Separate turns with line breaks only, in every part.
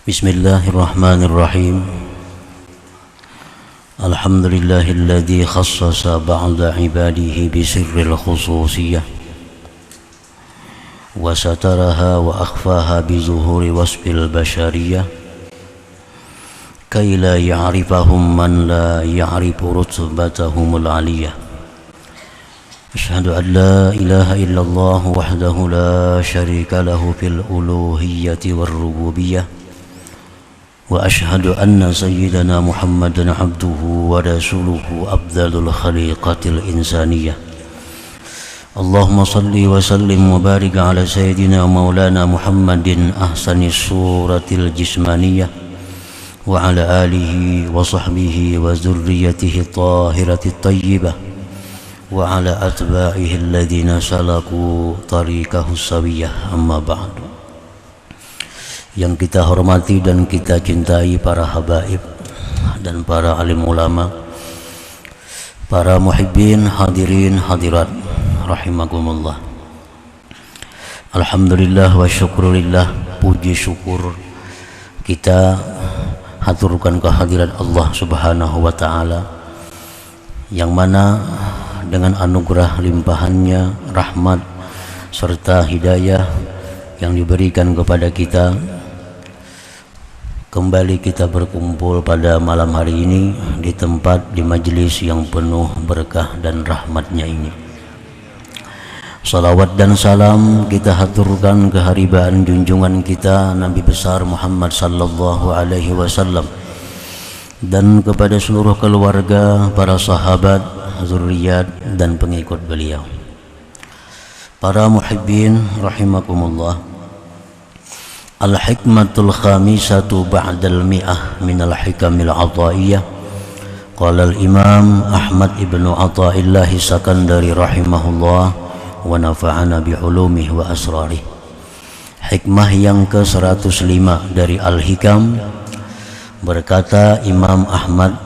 Bismillahirrahmanirrahim. Alhamdulillahilladzi khassasa ba'da ibadihi bisirril khususiyah wa sataraha wa akhfaha bizuhuri wasfil bashariyah kay la ya'rifahum man la ya'rifu rutbatahumul aliyah. Asyhadu an la ilaha illallah wahdahu la syarika lahu fil uluhiyyati war rububiyyah wa ashhadu anna sayyidana Muhammadan abduhu wa rasuluhu afdalul khaliqatil insaniyah. Allahumma salli wa sallim wa barik ala sayyidina maulana Muhammadin ahsanis suratil jismaniyah wa ala alihi wa sahbihi wa zurriyatihi tahiratit tayyibah wa ala atba'ihi alladhina salaku tariqahu sawiyah. Amma ba'du. Yang kita hormati dan kita cintai para habaib dan para alim ulama, para muhibbin, hadirin, hadirat rahimakumullah. Alhamdulillah wa syukurillah, puji syukur kita haturkan kehadirat Allah subhanahu wa ta'ala, yang mana dengan anugerah limpahannya, rahmat serta hidayah yang diberikan kepada kita, kembali kita berkumpul pada malam hari ini di tempat, di majelis yang penuh berkah dan rahmatnya ini. Salawat dan salam kita haturkan keharibaan junjungan kita Nabi besar Muhammad sallallahu alaihi wasallam, dan kepada seluruh keluarga, para sahabat, zuriat dan pengikut beliau. Para muhibbin rahimakumullah. Al-hikmatul khamisatu ba'dal mi'ah minal hikamil ataiyah. Qala al-imam Ahmad ibnu Atha'illahi Sakandari rahimahullah wa nafa'ana bi'ulumihi wa asrarih. Hikmah yang ke-105 dari Al-Hikam, berkata Imam Ahmad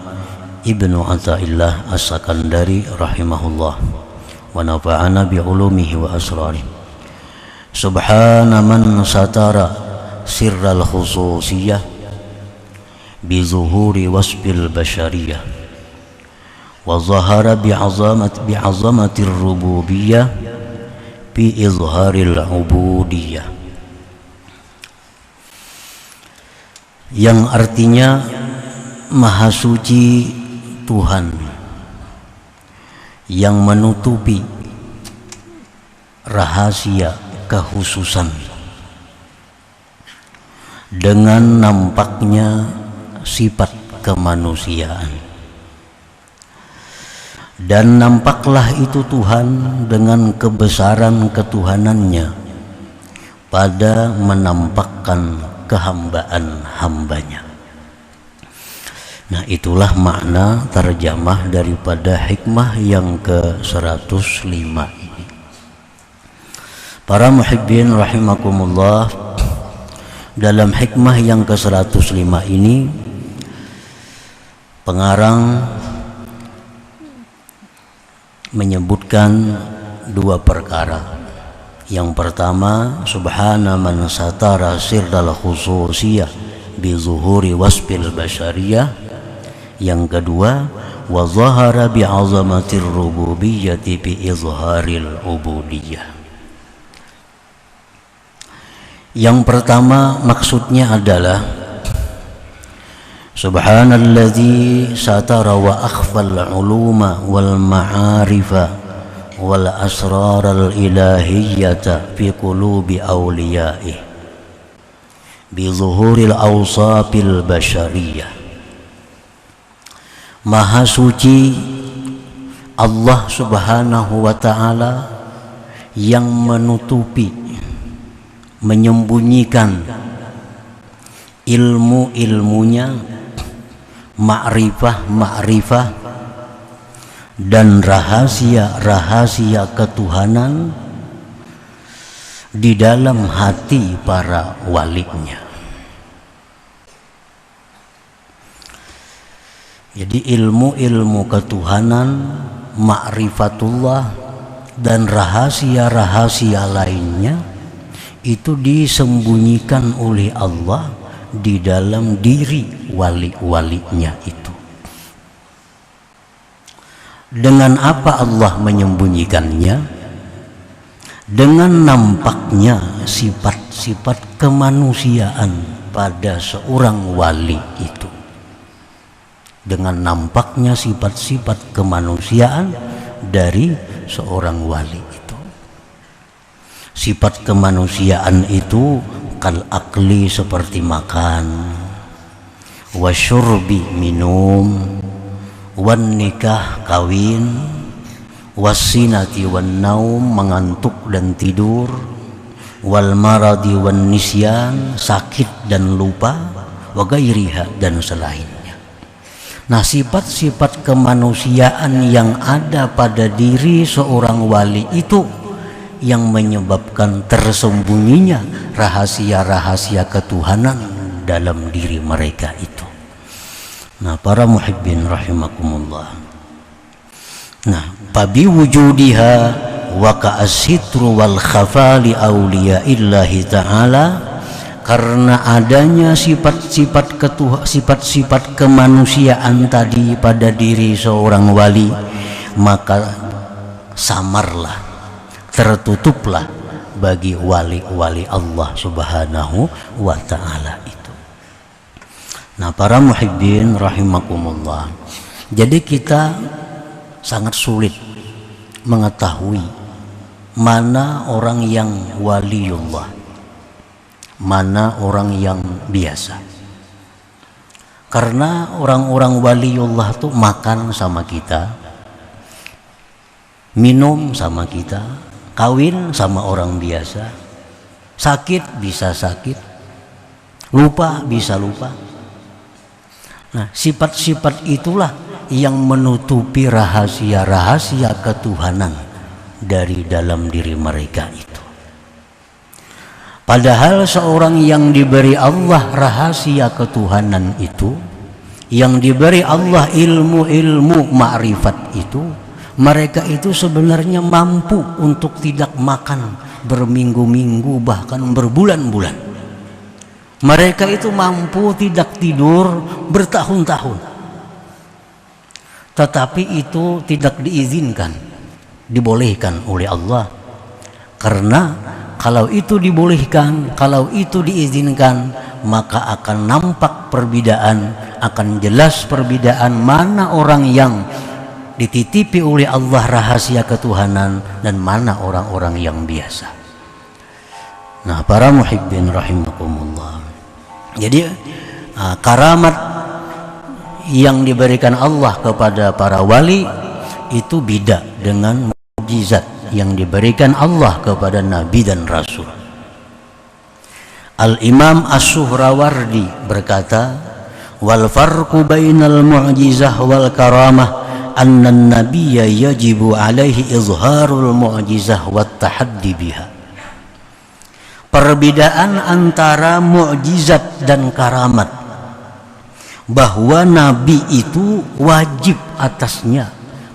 ibnu Atha'illah As-Sakandari rahimahullah wa nafa'ana bi'ulumihi wa asrarih. Subhana man satara sirral khususiyah bizuhuri wasfil bashariyah wa zahara bi'azamatir rububiyyah bi izharil ubudiyah. Yang artinya Maha Suci Tuhan yang menutupi rahasia kekhususan dengan nampaknya sifat kemanusiaan, dan nampaklah itu Tuhan dengan kebesaran ketuhanannya pada menampakkan kehambaan hambanya. Nah, itulah makna terjemah daripada hikmah yang ke-105 ini. Para muhibbin rahimakumullah, dalam hikmah yang ke-105 ini pengarang menyebutkan dua perkara. Yang pertama, subhana man satara sirral khususiyah bi zuhuri wasfil bashariyah. Yang kedua, wa zahara bi azamatir rububiyyati bi izharil ubudiyah. Yang pertama maksudnya adalah subhanalladzi satara wa akhfal uluma wal ma'arifa wal asraral ilahiyyata fi qulubi awliyaih bi zuhuril awsafil bashariyah. Maha suci Allah subhanahu wa ta'ala yang menutupi, menyembunyikan ilmu-ilmunya, ma'rifah dan rahasia-rahasia ketuhanan di dalam hati para walinya. Jadi ilmu-ilmu ketuhanan, ma'rifatullah dan rahasia-rahasia lainnya itu disembunyikan oleh Allah di dalam diri wali-walinya itu. Dengan apa Allah menyembunyikannya? Dengan nampaknya sifat-sifat kemanusiaan pada seorang wali itu. Dengan nampaknya sifat-sifat kemanusiaan dari seorang wali itu. Sifat kemanusiaan itu kal akli seperti makan, wasyurbi minum, wan nikah kawin, wasinati wan naum mengantuk dan tidur, wal maradi wan nisyan sakit dan lupa, wa gairiha dan selainnya. Nah, sifat-sifat kemanusiaan yang ada pada diri seorang wali itu yang menyebabkan tersembunyinya rahasia-rahasia ketuhanan dalam diri mereka itu. Nah, para muhibbin rahimakumullah. Nah, fabi wujudiha wa ka'as-sitru wal khafa li awliyaillahi ta'ala, karena adanya sifat-sifat sifat-sifat kemanusiaan tadi pada diri seorang wali, maka samarlah, tertutuplah bagi wali-wali Allah Subhanahu wa ta'ala itu. Nah, para muhibbin rahimakumullah, jadi kita sangat sulit mengetahui mana orang yang waliullah, mana orang yang biasa. Karena orang-orang waliullah tuh makan sama kita, minum sama kita, kawin sama orang biasa, sakit bisa sakit, lupa bisa lupa. Nah, sifat-sifat itulah yang menutupi rahasia-rahasia ketuhanan dari dalam diri mereka itu. Padahal seorang yang diberi Allah rahasia ketuhanan itu, yang diberi Allah ilmu-ilmu ma'rifat itu, mereka itu sebenarnya mampu untuk tidak makan berminggu-minggu bahkan berbulan-bulan. Mereka itu mampu tidak tidur bertahun-tahun. Tetapi itu tidak diizinkan, dibolehkan oleh Allah. Karena kalau itu dibolehkan, kalau itu diizinkan, maka akan nampak perbedaan, akan jelas perbedaan mana orang yang dititipi oleh Allah rahasia ketuhanan dan mana orang-orang yang biasa. Nah, para muhibbin rahimakumullah, jadi karamat yang diberikan Allah kepada para wali itu beda dengan mukjizat yang diberikan Allah kepada Nabi dan Rasul. Al-Imam As-Suhrawardi berkata, wal farqu bainal mu'jizah wal karamah anna an-nabiyya yajibu alaihi izharul mu'jizah wat tahaddi biha. Perbedaan antara mukjizat dan karamat, bahwa Nabi itu wajib atasnya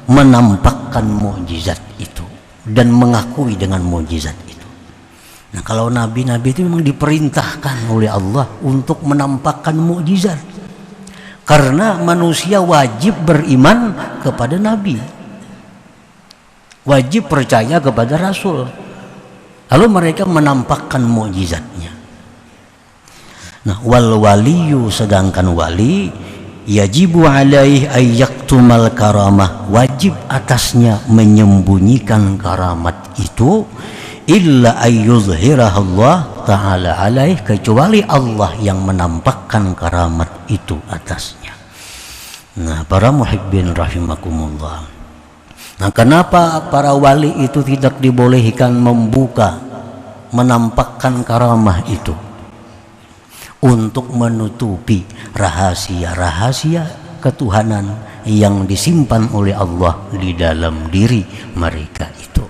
menampakkan mukjizat itu dan mengakui dengan mukjizat itu. Nah, kalau nabi-nabi itu memang diperintahkan oleh Allah untuk menampakkan mukjizat, karena manusia wajib beriman kepada nabi, wajib percaya kepada rasul, lalu mereka menampakkan mukjizatnya. Nah, wal waliyu, sedangkan wali, yajibu alaihi ayyaktumal karamah, wajib atasnya menyembunyikan karamat itu, illa ayyuzhirah Allah ta'ala alaih, kecuali Allah yang menampakkan karamat itu atasnya. Nah, para muhibbin rahimakumullah, nah, kenapa para wali itu tidak dibolehkan membuka, menampakkan karamah itu? Untuk menutupi rahasia-rahasia ketuhanan yang disimpan oleh Allah di dalam diri mereka itu.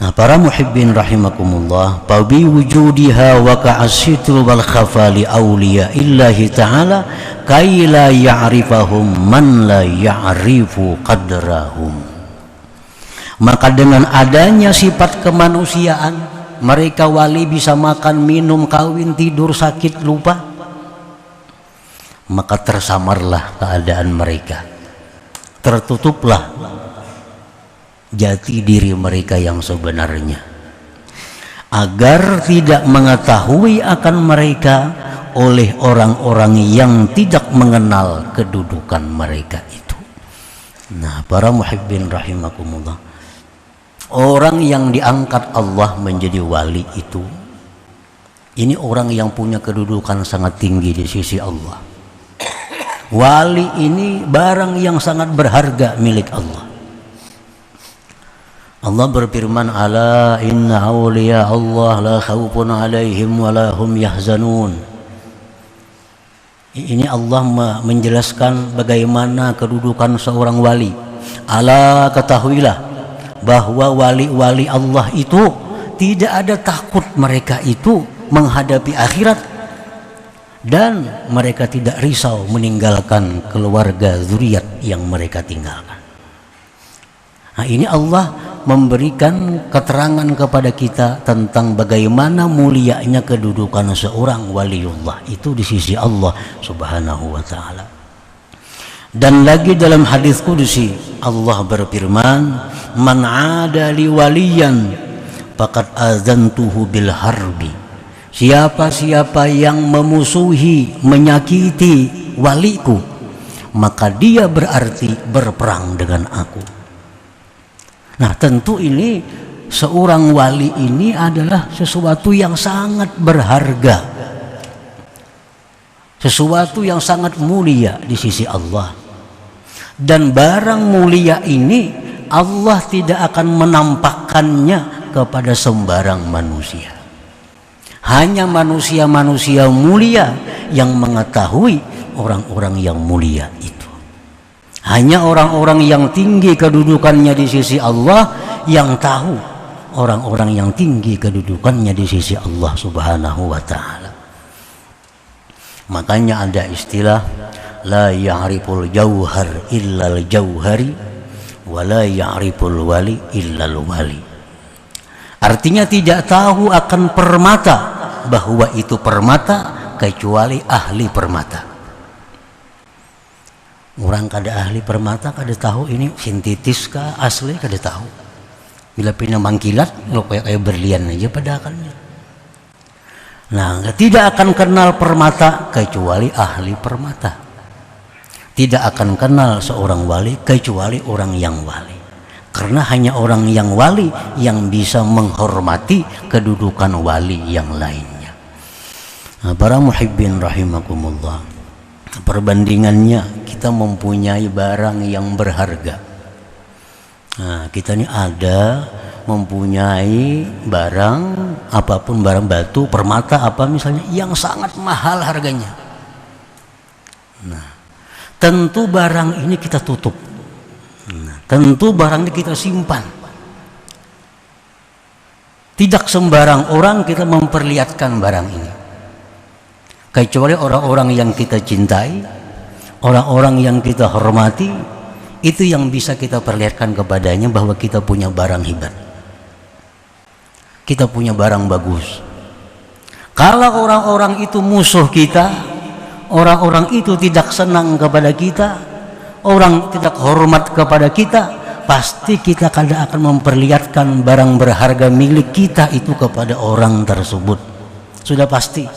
Nah, para muhibbin rahimakumullah, fabi wujudiha wa ka'as-sitru wal khafa li awliya illahi ta'ala kay la ya'rifahum man la ya'rifu qadrahum. Maka dengan adanya sifat kemanusiaan mereka wali bisa makan, minum, kawin, tidur, sakit, lupa, maka tersamarlah keadaan mereka, tertutuplah jati diri mereka yang sebenarnya, agar tidak mengetahui akan mereka oleh orang-orang yang tidak mengenal kedudukan mereka itu. Nah, para muhibbin rahimakumullah, orang yang diangkat Allah menjadi wali itu, ini orang yang punya kedudukan sangat tinggi di sisi Allah. Wali ini barang yang sangat berharga milik Allah. Allah berfirman, ala inna awliya Allah la khawfun alaihim wa la hum yahzanun. Ini Allah menjelaskan bagaimana kedudukan seorang wali. Ala, ketahuilah bahwa wali-wali Allah itu tidak ada takut mereka itu menghadapi akhirat, dan mereka tidak risau meninggalkan keluarga zuriat yang mereka tinggalkan. Nah, ini Allah memberikan keterangan kepada kita tentang bagaimana mulianya kedudukan seorang waliullah itu di sisi Allah Subhanahu wa ta'ala. Dan lagi dalam hadis qudsi Allah berfirman, man 'ada li waliyan faqad azantuhu bil harbi. Siapa-siapa yang memusuhi, menyakiti waliku, maka dia berarti berperang dengan aku. Nah, tentu ini seorang wali ini adalah sesuatu yang sangat berharga, sesuatu yang sangat mulia di sisi Allah. Dan barang mulia ini Allah tidak akan menampakkannya kepada sembarang manusia. Hanya manusia-manusia mulia yang mengetahui orang-orang yang mulia itu. Hanya orang-orang yang tinggi kedudukannya di sisi Allah yang tahu orang-orang yang tinggi kedudukannya di sisi Allah Subhanahu wa ta'ala. Makanya ada istilah la ya'riful jauhar illal jauhari wa la ya'riful wali illal wali. Artinya tidak tahu akan permata bahwa itu permata kecuali ahli permata. Orang kada ahli permata kada tahu ini sintetis kah asli, kada tahu. Bila pindah mangkilat lo kayak berlian aja padahalnya. Nah, tidak akan kenal permata kecuali ahli permata. Tidak akan kenal seorang wali kecuali orang yang wali. Karena hanya orang yang wali yang bisa menghormati kedudukan wali yang lainnya. Nah, para muhibbin rahimakumullah, perbandingannya kita mempunyai barang yang berharga. Nah, kita ini ada mempunyai barang apapun, barang batu, permata apa misalnya yang sangat mahal harganya. Nah, tentu barang ini kita tutup. Nah, tentu barang ini kita simpan. Tidak sembarang orang kita memperlihatkan barang ini, kecuali orang-orang yang kita cintai, orang-orang yang kita hormati, itu yang bisa kita perlihatkan kepadanya bahwa kita punya barang hebat, kita punya barang bagus. Kalau orang-orang itu musuh kita, orang-orang itu tidak senang kepada kita, orang tidak hormat kepada kita, pasti kita kadang akan memperlihatkan barang berharga milik kita itu kepada orang tersebut. Sudah pasti.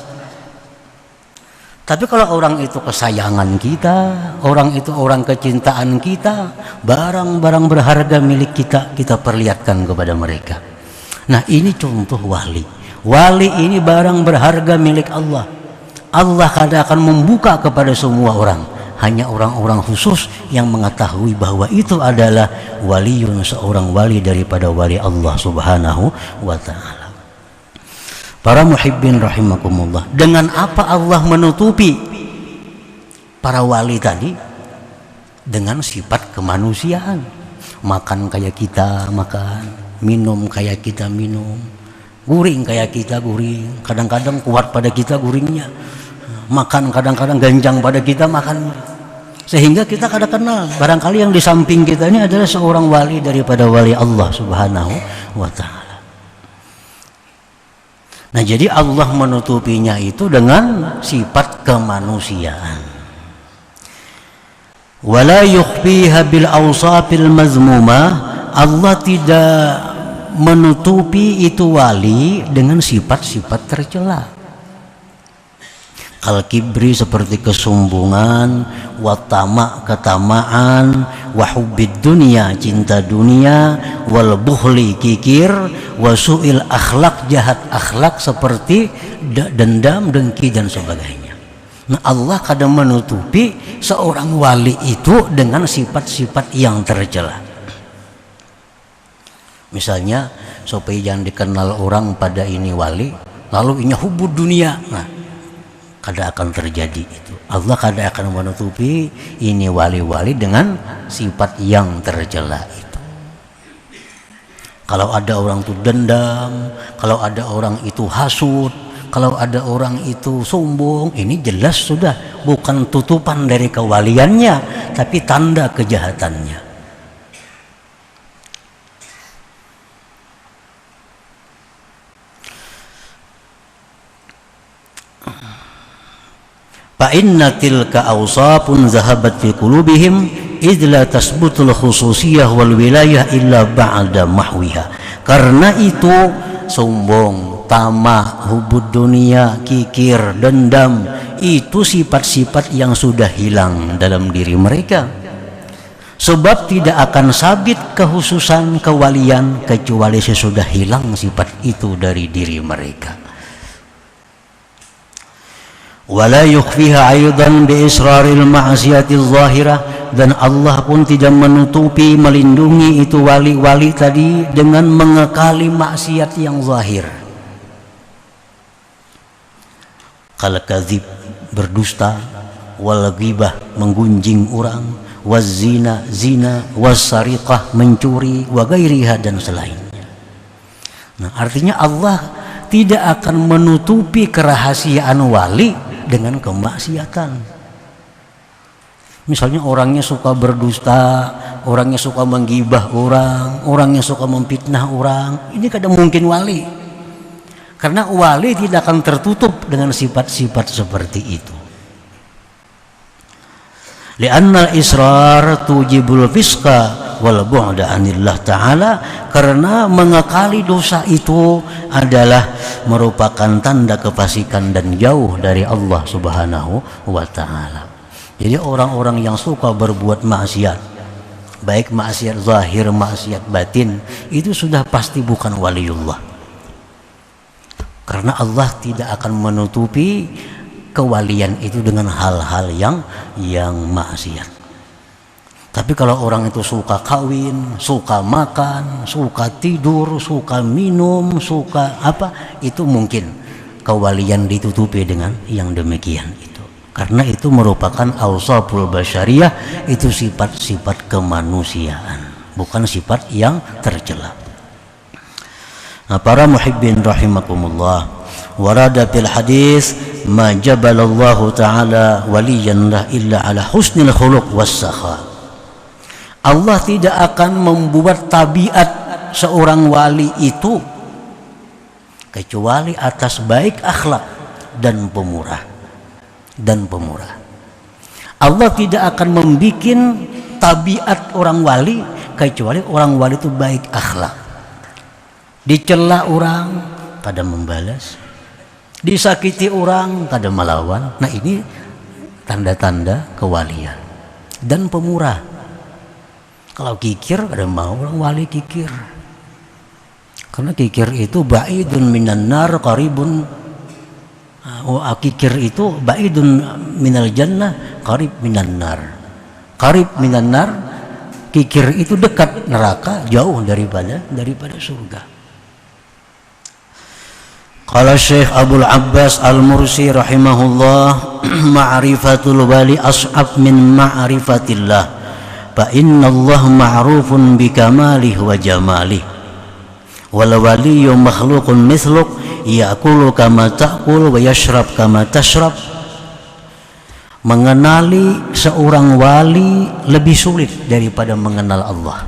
Tapi kalau orang itu kesayangan kita, orang itu orang kecintaan kita, barang-barang berharga milik kita, kita perlihatkan kepada mereka. Nah, ini contoh wali. Wali ini barang berharga milik Allah. Allah kadang akan membuka kepada semua orang. Hanya orang-orang khusus yang mengetahui bahwa itu adalah waliyun, seorang wali daripada wali Allah Subhanahu wa ta'ala. Para muhibbin rahimakumullah, dengan apa Allah menutupi para wali tadi? Dengan sifat kemanusiaan. Makan kayak kita makan, minum kayak kita minum, guring kayak kita guring. Kadang-kadang kuat pada kita guringnya, makan kadang-kadang ganjang pada kita makan. Sehingga kita kada kenal barangkali yang di samping kita ini adalah seorang wali daripada wali Allah Subhanahu wa ta'ala. Nah, jadi Allah menutupinya itu dengan sifat kemanusiaan. Wala yukhfiha bil awsafil mazmumah, Allah tidak menutupi itu wali dengan sifat-sifat tercela. Al-kibri seperti kesombongan, watama ketamaan, wahubbid dunia cinta dunia, wal bukhli kikir, wasu'il akhlak jahat akhlak seperti dendam, dengki dan sebagainya. Nah, Allah kadang menutupi seorang wali itu dengan sifat-sifat yang tercela. Misalnya supaya jangan dikenal orang pada ini wali, lalu inya hubud dunia. Nah, kada akan terjadi itu. Allah kada akan menutupi ini wali-wali dengan sifat yang tercela itu. Kalau ada orang itu dendam, kalau ada orang itu hasud, kalau ada orang itu sombong, ini jelas sudah bukan tutupan dari kewaliannya, tapi tanda kejahatannya. Fa inna tilka awsafun zahabat fi qulubihim idh la tasbutul khususiyah wal wilayah illa ba'da mahwiha. Karena itu sombong, tamak, hubud dunia, kikir, dendam, itu sifat-sifat yang sudah hilang dalam diri mereka. Sebab tidak akan sabit kehususan kewalian kecuali sesudah hilang sifat itu dari diri mereka. Wala yukhfiha aidan bi israril ma'siyatiz zahirah, dan Allah pun tidak menutupi melindungi itu wali-wali tadi dengan mengekali maksiat yang zahir. Kal kadzib berdusta, wal ghibah menggunjing orang, waz zina zina, was sariqah mencuri, wa ghairiha dan selainnya. Nah, artinya Allah tidak akan menutupi kerahasiaan wali dengan kemaksiatan. Misalnya orangnya suka berdusta, orangnya suka menggibah orang, orangnya suka memfitnah orang, ini kadang mungkin wali. Karena wali tidak akan tertutup dengan sifat-sifat seperti itu. Li'anna al-israr tujibul fisqa wal bu'da anillah ta'ala, karena mengekali dosa itu adalah merupakan tanda kefasikan dan jauh dari Allah Subhanahu wa ta'ala. Jadi orang-orang yang suka berbuat maksiat, baik maksiat zahir, maksiat batin, itu sudah pasti bukan waliullah. Karena Allah tidak akan menutupi kewalian itu dengan hal-hal yang maksiat. Tapi kalau orang itu suka kawin, suka makan, suka tidur, suka minum, suka apa, itu mungkin kewalian ditutupi dengan yang demikian itu. Karena itu merupakan awsaful basyariyah, itu sifat-sifat kemanusiaan, bukan sifat yang tercela. Nah, para muhibbin rahimakumullah, warada fil hadis ma jabalallahu ta'ala waliyan lah illa ala husnil khuluq was sakha. Allah tidak akan membuat tabiat seorang wali itu kecuali atas baik akhlak dan pemurah. Allah tidak akan membuat tabiat orang wali kecuali orang wali itu baik akhlak. Dicela orang kada membalas, disakiti orang kada melawan. Nah, ini tanda-tanda kewalian dan pemurah. Kalau kikir kada mau orang wali kikir, karena kikir itu ba'idun minan nar qaribun, kikir itu ba'idun minal jannah qarib minan nar. Qarib minan nar, kikir itu dekat neraka, jauh daripada surga. Qala Syekh Abdul Abbas Al-Mursi rahimahullah, ma'rifatul wali as'ab min ma'rifatillah, fa inna Allah ma'rufun bi kamalihi wa jamalihi, wal waliyyu makhluqun mithluk ya'kulu kama ta'kul wa yashrab kama tashrab. Mengenali seorang wali lebih sulit daripada mengenal Allah.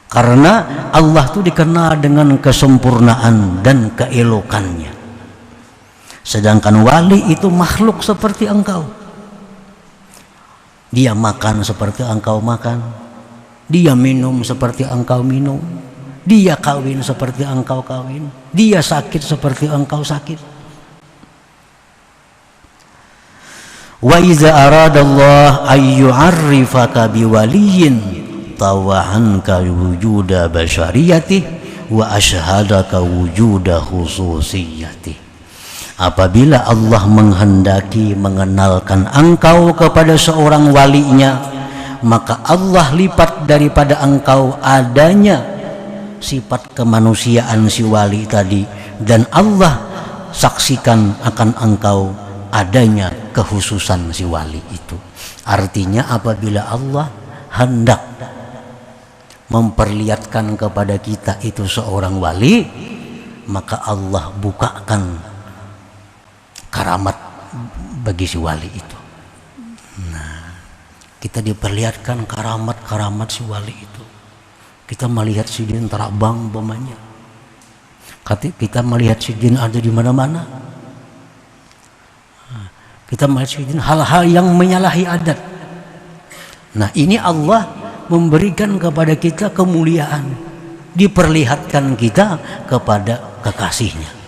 Karena Allah itu dikenal dengan kesempurnaan dan keelokannya. Sedangkan wali itu makhluk seperti engkau. Dia makan seperti engkau makan, dia minum seperti engkau minum, dia kawin seperti engkau kawin, dia sakit seperti engkau sakit. Wa iza aradallah ayyu'arrifaka biwaliyin tawa'anka wujuda basyariyatih wa ashhadaka wujuda khususiyatih. Apabila Allah menghendaki mengenalkan engkau kepada seorang walinya, maka Allah lipat daripada engkau adanya sifat kemanusiaan si wali tadi, dan Allah saksikan akan engkau adanya kekhususan si wali itu. Artinya apabila Allah hendak memperlihatkan kepada kita itu seorang wali, maka Allah bukakan karamat bagi si wali itu. Nah, kita diperlihatkan karamat-karamat si wali itu. Kita melihat si jin terbang umpamanya. Kita melihat si jin ada di mana-mana. Kita melihat si jin hal-hal yang menyalahi adat. Nah, ini Allah memberikan kepada kita kemuliaan, diperlihatkan kita kepada kekasihnya.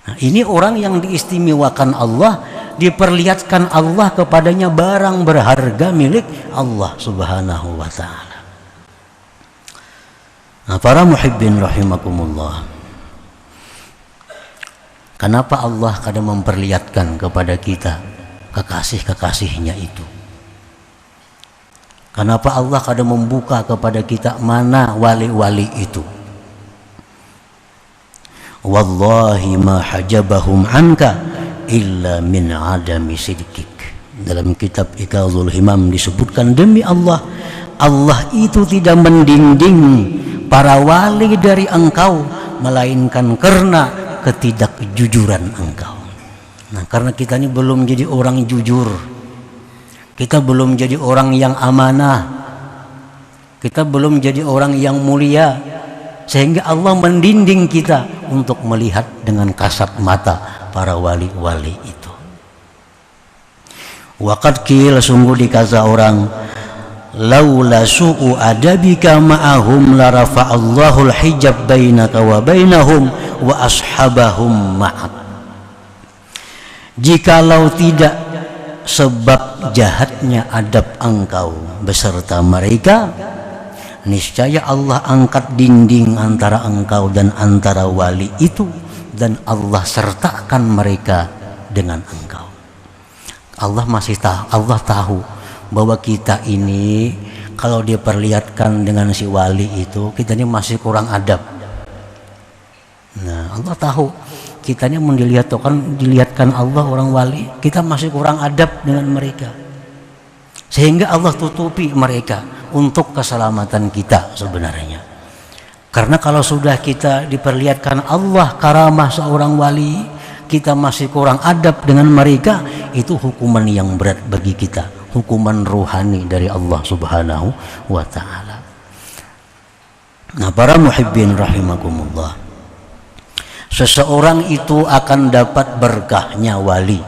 Nah, ini orang yang diistimewakan Allah, diperlihatkan Allah kepadanya barang berharga milik Allah Subhanahu wa ta'ala. Nah, para muhibbin rahimakumullah, kenapa Allah kadang memperlihatkan kepada kita kekasih-kekasihnya itu? Kenapa Allah kadang membuka kepada kita mana wali-wali itu? Wallahi ma hajabahum anka illa min adami sidqik. Dalam kitab Iqazul Himam disebutkan, demi Allah, Allah itu tidak mendinding para wali dari engkau melainkan karena ketidakjujuran engkau. Nah, karena kita ini belum jadi orang jujur, kita belum jadi orang yang amanah, kita belum jadi orang yang mulia, sehingga Allah mendinding kita untuk melihat dengan kasat mata para wali-wali itu. Waqad qila, sungguh dikata orang, laula su'u adabika ma'ahum la rafa'allahu al-hijab bainaka wa bainahum wa ashabahum ma'ak. Jikalau tidak sebab jahatnya adab engkau beserta mereka, niscaya Allah angkat dinding antara engkau dan antara wali itu, dan Allah sertakan mereka dengan engkau. Allah masih tahu, Allah tahu bahwa kita ini kalau diperlihatkan dengan si wali itu, kita ini masih kurang adab. Nah, Allah tahu kita ini dilihatkan Allah orang wali, kita masih kurang adab dengan mereka, sehingga Allah tutupi mereka untuk keselamatan kita sebenarnya. Karena kalau sudah kita diperlihatkan Allah karamah seorang wali, kita masih kurang adab dengan mereka, itu hukuman yang berat bagi kita, hukuman ruhani dari Allah Subhanahu wa ta'ala. Nah, para muhibbin rahimakumullah, seseorang itu akan dapat berkahnya wali,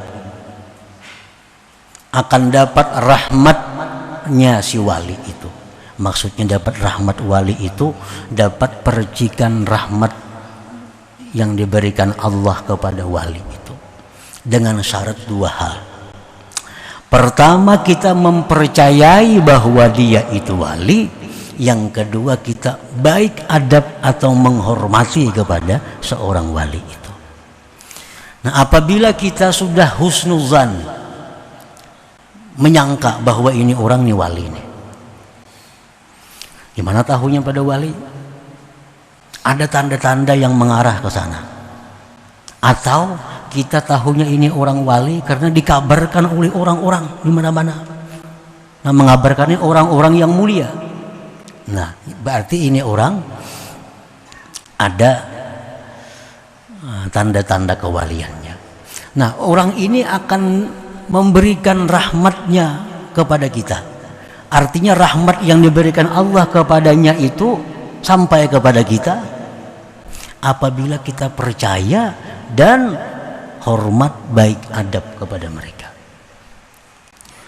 akan dapat rahmatnya si wali itu. Maksudnya dapat rahmat wali itu, dapat percikan rahmat yang diberikan Allah kepada wali itu, dengan syarat dua hal. Pertama, kita mempercayai bahwa dia itu wali. Yang kedua, kita baik adab atau menghormati kepada seorang wali itu. Nah, apabila kita sudah husnuzan, menyangka bahwa ini orang ini wali nih, gimana tahunya pada wali? Ada tanda-tanda yang mengarah ke sana. Atau kita tahunya ini orang wali karena dikabarkan oleh orang-orang di mana-mana. Nah, mengabarkannya orang-orang yang mulia. Nah, berarti ini orang ada tanda-tanda kewaliannya. Nah, orang ini akan memberikan rahmatnya kepada kita, Artinya rahmat yang diberikan Allah kepadanya itu sampai kepada kita apabila kita percaya dan hormat baik adab kepada mereka.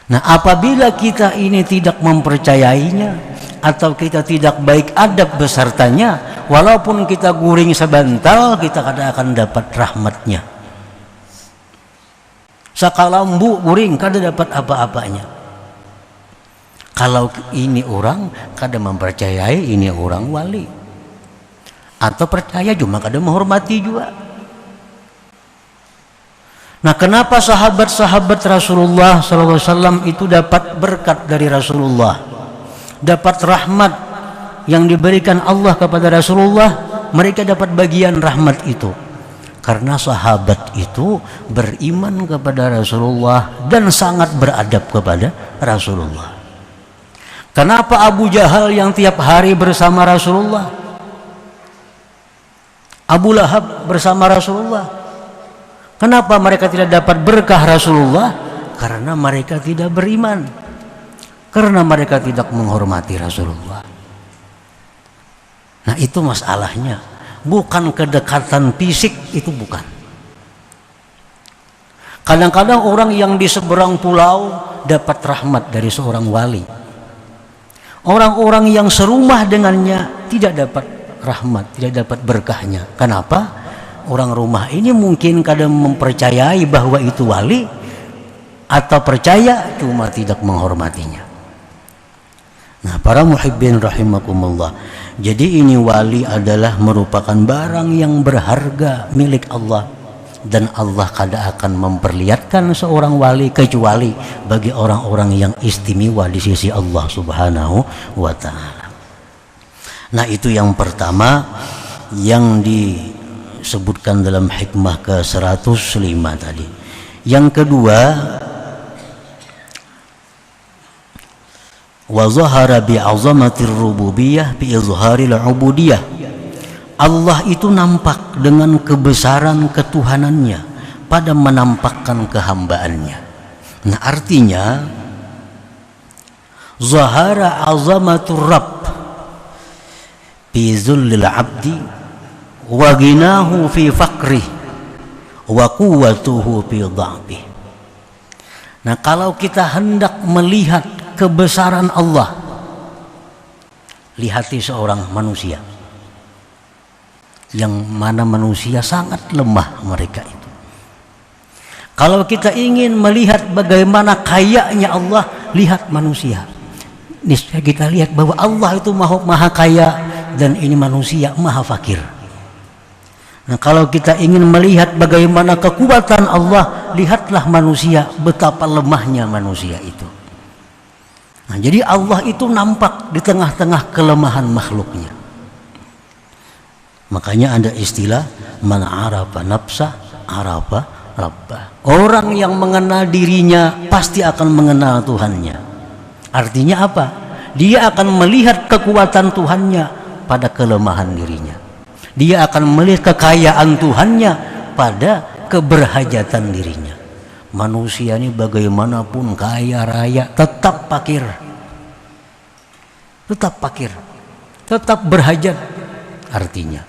Nah, apabila kita ini tidak mempercayainya atau kita tidak baik adab besertanya, walaupun kita guring sebentar, kita kada akan dapat rahmatnya. Sakalambu guring kada dapat apa-apanya. Kalau ini orang kada mempercayai ini orang wali, atau percaya cuma kada menghormati juga. Nah, kenapa sahabat-sahabat Rasulullah SAW itu dapat berkat dari Rasulullah, dapat rahmat yang diberikan Allah kepada Rasulullah, mereka dapat bagian rahmat itu karena sahabat itu beriman kepada Rasulullah dan sangat beradab kepada Rasulullah. Kenapa Abu Jahal yang tiap hari bersama Rasulullah, Abu Lahab bersama Rasulullah, kenapa mereka tidak dapat berkah Rasulullah? Karena mereka tidak beriman, karena mereka tidak menghormati Rasulullah. Nah, itu masalahnya, bukan kedekatan fisik, itu bukan. Kadang-kadang orang yang di seberang pulau dapat rahmat dari seorang wali, orang-orang yang serumah dengannya tidak dapat rahmat, tidak dapat berkahnya. Kenapa? Orang rumah ini mungkin kadang mempercayai bahwa itu wali, atau percaya cuma tidak menghormatinya. Nah, para muhibbin rahimakumullah, jadi ini wali adalah merupakan barang yang berharga milik Allah, dan Allah kada akan memperlihatkan seorang wali kecuali bagi orang-orang yang istimewa di sisi Allah Subhanahu wa ta'ala. Nah, itu yang pertama yang disebutkan dalam hikmah ke-105 tadi. Yang kedua, wa zahara bi 'azamatir rububiyah bi izharil 'ubudiyah. Allah itu nampak dengan kebesaran ketuhanannya pada menampakkan kehambaannya. Nah, artinya zahara 'azamatur rabb fi zullil 'abdi wa ginahu fi faqrih wa quwwatuhu fi dha'fih. Nah, kalau kita hendak melihat kebesaran Allah, lihati seorang manusia yang mana manusia sangat lemah mereka itu. Kalau kita ingin melihat bagaimana kayanya Allah, lihat manusia. Niscaya kita lihat bahwa Allah itu maha kaya dan ini manusia maha fakir. Nah, kalau kita ingin melihat bagaimana kekuatan Allah, lihatlah manusia, betapa lemahnya manusia itu. Nah, jadi Allah itu nampak di tengah-tengah kelemahan makhluknya. Makanya ada istilah man arafa nafsah arafa rabbah. Orang yang mengenal dirinya pasti akan mengenal Tuhannya. Artinya apa? Dia akan melihat kekuatan Tuhannya pada kelemahan dirinya. Dia akan melihat kekayaan Tuhannya pada keberhajatan dirinya. Manusia ini bagaimanapun kaya raya tetap fakir, tetap berhajat artinya.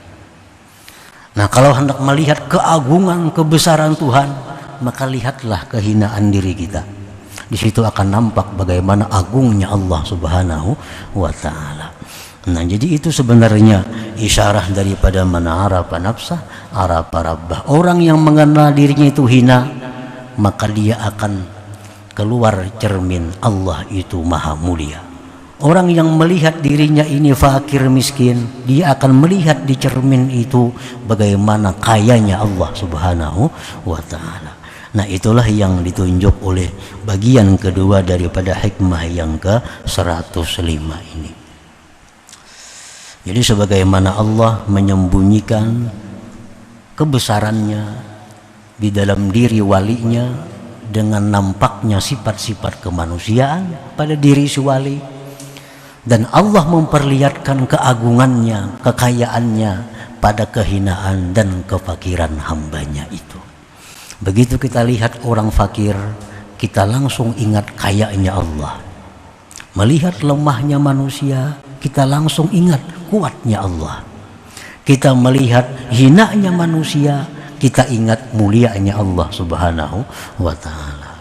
Nah, kalau hendak melihat keagungan kebesaran Tuhan, maka lihatlah kehinaan diri kita. Di situ akan nampak bagaimana agungnya Allah Subhanahu wa ta'ala. Nah, jadi itu sebenarnya isyarah daripada man arafa nafsah arafa rabbah. Orang yang mengenal dirinya itu hina, maka dia akan keluar cermin Allah itu maha mulia. Orang yang melihat dirinya ini fakir miskin, dia akan melihat di cermin itu bagaimana kayanya Allah Subhanahu wa ta'ala. Nah, itulah yang ditunjuk oleh bagian kedua daripada hikmah yang ke-105 ini. Jadi sebagaimana Allah menyembunyikan kebesarannya di dalam diri walinya dengan nampaknya sifat-sifat kemanusiaan pada diri si wali, dan Allah memperlihatkan keagungannya, kekayaannya pada kehinaan dan kefakiran hambanya itu. Begitu kita lihat orang fakir, kita langsung ingat kayanya Allah. Melihat lemahnya manusia, kita langsung ingat kuatnya Allah. Kita melihat hinanya manusia, kita ingat mulianya Allah Subhanahu wa ta'ala.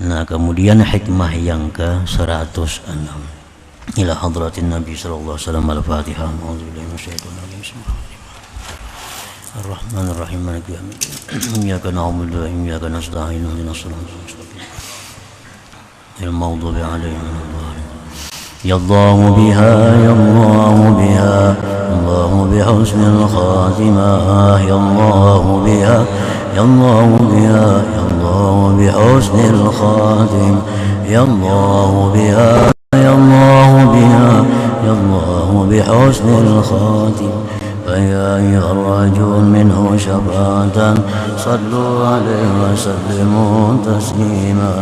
Nah, kemudian hikmah yang ke-106. Ila hadratin Nabi sallallahu alaihi wasallam. Al-Fatihah. A'udzubillahi minasyaitonir rajim. Ar-Rahmanir-Rahim. Maliki yaumiddin. Iyyaka na'budu wa iyyaka nasta'in. Ihdinas siratal mustaqim. Al-maghdubi 'alaihim waladdallin. Ya Allah biha, ya Allah biha, Allah bihusnil khatimah. Ya Allah biha, ya Allah biha, ya Allah bihusnil khatimah. Ya Allah biha, ya Allah biha, ya Allah bihusnil khatimah. فيا أيها الرجل منه شفاعة صلوا عليه وسلموا تسليما.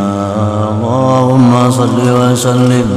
اللهم صل وسلم